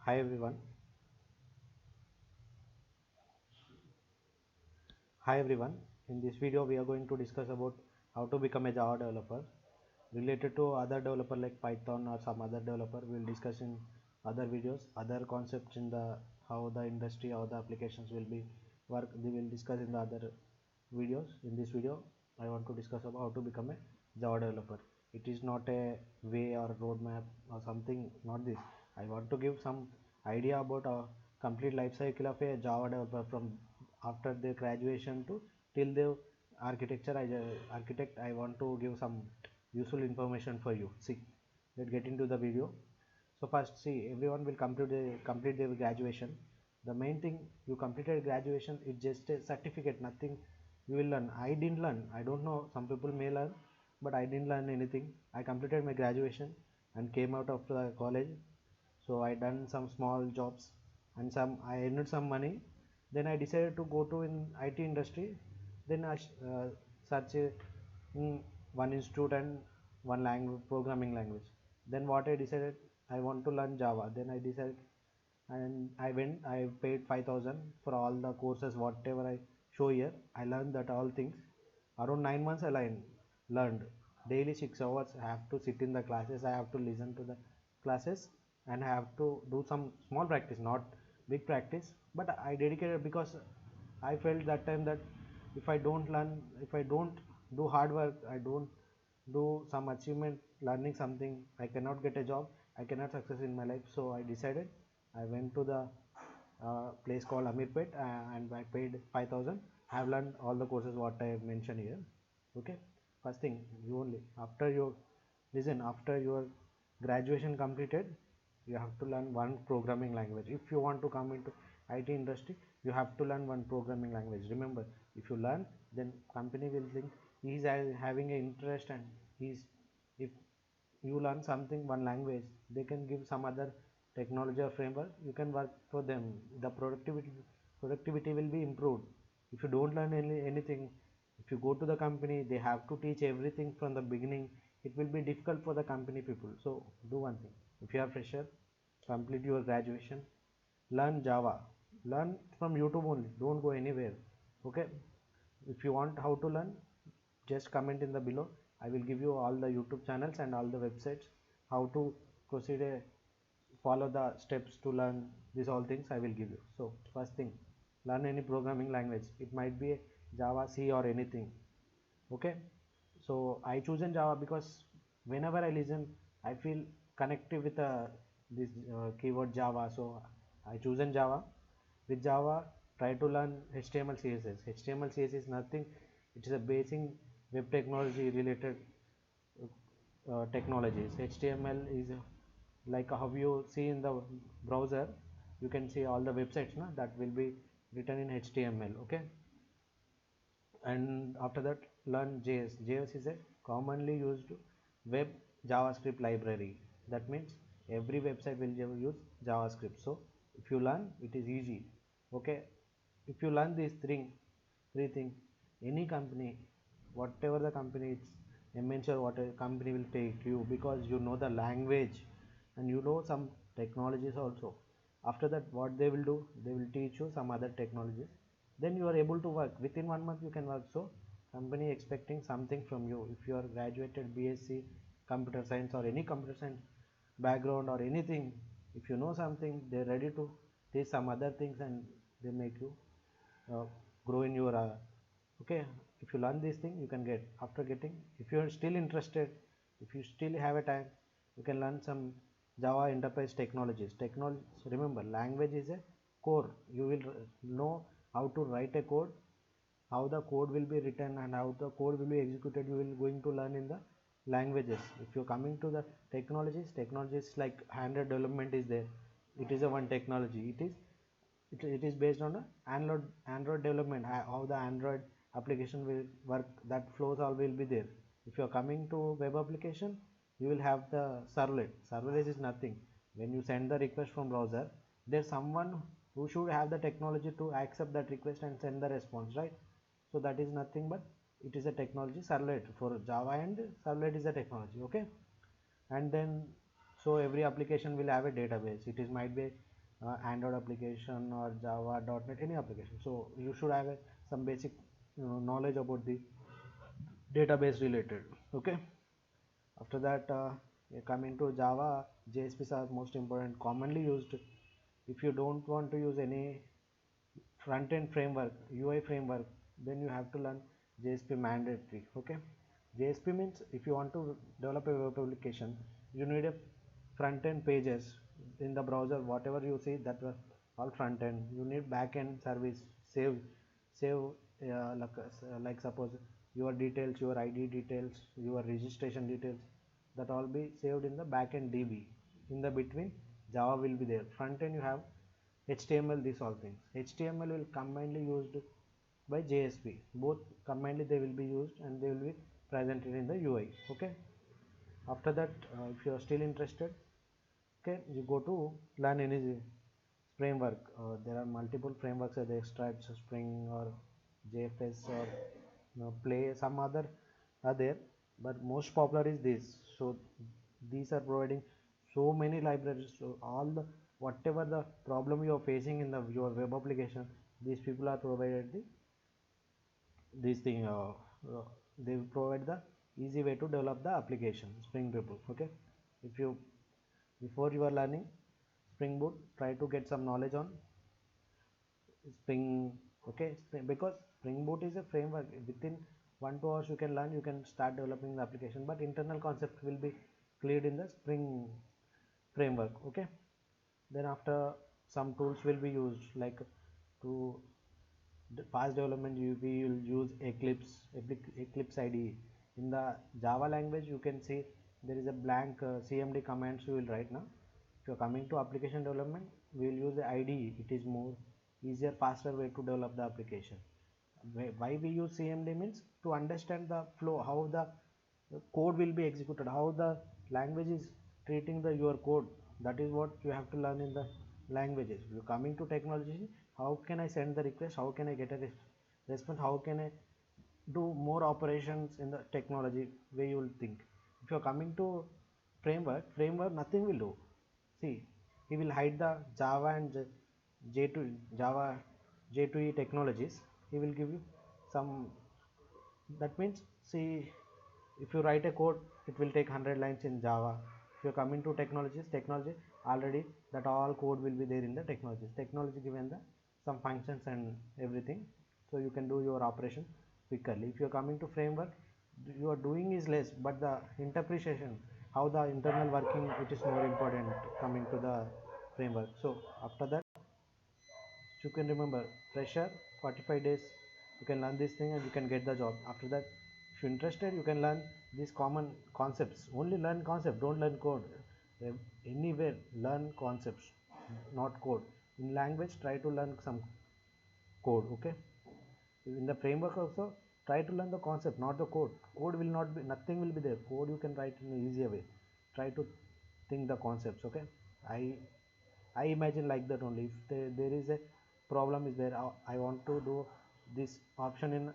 Hi everyone. Hi everyone. In this video we are going to discuss about how to become a Java developer. Related to other developer like Python or some other developer, we will discuss in other videos, other concepts in the how the industry, how the applications will be work. We will discuss in the other videos. In this video, I want to discuss about how to become a Java developer. It is not a way or roadmap or something. Not this. I want to give some idea about a complete life cycle of a Java developer from after their graduation to till the architect. I want to give some useful information for you. See, let's get into the video. So first, see, everyone will complete their graduation. The main thing, you completed graduation, it's just a certificate, nothing you will learn. I didn't learn, I don't know, some people may learn, but I didn't learn anything. I completed my graduation and came out of the college. So I done some small jobs and some I earned some money. Then I decided to go to in IT industry. Then I search one institute and one language, programming language. Then what I decided, I want to learn Java. Then I decided, and I went, I paid 5,000 for all the courses whatever I show here. I learned that all things. Around 9 months I learned daily 6 hours. I have to sit in the classes, I have to listen to the classes, and I have to do some small practice, not big practice, but I dedicated because I felt that time that if I don't learn, if I don't do hard work, I don't do some achievement learning something, I cannot get a job, I cannot success in my life. So I decided, I went to the place called Amirpet and I paid 5,000. I have learned all the courses what I have mentioned here. Okay, first thing, you only after your listen, after your graduation completed, you have to learn one programming language. If you want to come into IT industry, you have to learn one programming language. Remember, if you learn, then company will think he is having an interest, and he's, if you learn something one language, they can give some other technology or framework, you can work for them. The productivity will be improved. If you don't learn anything, if you go to the company, they have to teach everything from the beginning. It will be difficult for the company people. So do one thing, if you are fresher, complete your graduation, learn Java, learn from YouTube only, don't go anywhere. Okay, if you want how to learn, just comment in the below. I will give you all the YouTube channels and all the websites, how to proceed, follow the steps to learn these all things I will give you. So first thing, learn any programming language. It might be Java, C or anything. Okay, so I chosen Java because whenever I listen, I feel connected with this keyword Java. So I chosen Java. With Java, try to learn HTML, CSS. HTML, CSS is nothing, it is a basic web technology related technologies. HTML is like how you see in the browser, you can see all the websites that will be written in HTML. Okay, and after that, learn JS. JS is a commonly used web JavaScript library. That means every website will use JavaScript. So if you learn, it is easy. Okay, if you learn these three things, any company, whatever the company, it's MNC or what, a company will take you because you know the language and you know some technologies also. After that, what they will do, they will teach you some other technologies, then you are able to work within 1 month, you can work. So company expecting something from you. If you are graduated BSc computer science or any computer science background or anything, if you know something, they're ready to teach some other things and they make you uh, grow in your okay. If you learn this thing, you can get, after getting, if you are still interested, if you still have a time, you can learn some Java enterprise technologies. Remember, language is a core. You will know how to write a code, how the code will be written and how the code will be executed, you will going to learn in the languages. If you're coming to the technologies like Android development is there, it is a one technology. It is based on a Android development, how the Android application will work, that flows all will be there. If you are coming to web application, you will have the servlet is nothing. When you send the request from browser, there's someone who should have the technology to accept that request and send the response, right? So that is nothing but it is a technology, servlet for Java, and servlet is a technology. Okay, and then, so every application will have a database. It is might be Android application or Java, .NET, any application. So you should have some basic knowledge about the database related. Okay. After that, coming to Java, JSPs are most important, commonly used. If you don't want to use any front-end framework, UI framework, then you have to learn JSP mandatory. Okay. JSP means if you want to develop a web application, you need a front-end pages in the browser. Whatever you see, that was all front-end. You need back-end service, save like suppose your details, your ID details, your registration details, that all be saved in the backend DB. In the between, Java will be there. Front end you have HTML, these all things. HTML will commonly used by JSP. Both commonly they will be used and they will be presented in the UI. Okay. After that, if you are still interested, okay, you go to learn any framework. There are multiple frameworks as Extract, Spring, or JFS, or Play. Some other are there, but most popular is this. So these are providing so many libraries. So all the whatever the problem you are facing in the your web application, these people are provided this thing. They will provide the easy way to develop the application. Spring people. Okay, if you before you are learning Spring Boot, try to get some knowledge on Spring. Okay, because Spring Boot is a framework. Within 1 2 hours you can learn, you can start developing the application, but internal concept will be cleared in the Spring framework. Okay, then after some tools will be used, like to fast development you will use Eclipse IDE. In the Java language you can see there is a blank CMD commands you will write now. If you are coming to application development, we will use the IDE. It is more easier, faster way to develop the application. Why we use CMD means to understand the flow, how the code will be executed, how the language is treating the your code. That is what you have to learn in the languages. You coming to technology, how can I send the request, how can I get a response, how can I do more operations in the technology way you will think. If you are coming to framework nothing will do. See, he will hide the Java and J2 Java J2E technologies. He will give you some. That means, see, if you write a code, it will take 100 lines in Java. If you are coming to technology already that all code will be there in the technologies. Technology given the some functions and everything, so you can do your operation quickly. If you are coming to framework, you are doing is less, but the interpretation, how the internal working, it is more important coming to the framework. So after that, you can remember fresher 45 days you can learn this thing and you can get the job. After that, if you're interested, you can learn these common concepts. Only learn concept, don't learn code. Anywhere learn concepts, not code. In language, try to learn some code. Okay, in the framework also try to learn the concept, not the code. Code will not be, nothing will be there. Code you can write in an easier way. Try to think the concepts. Okay, I imagine like that only. If there is a problem is there, I want to do this option in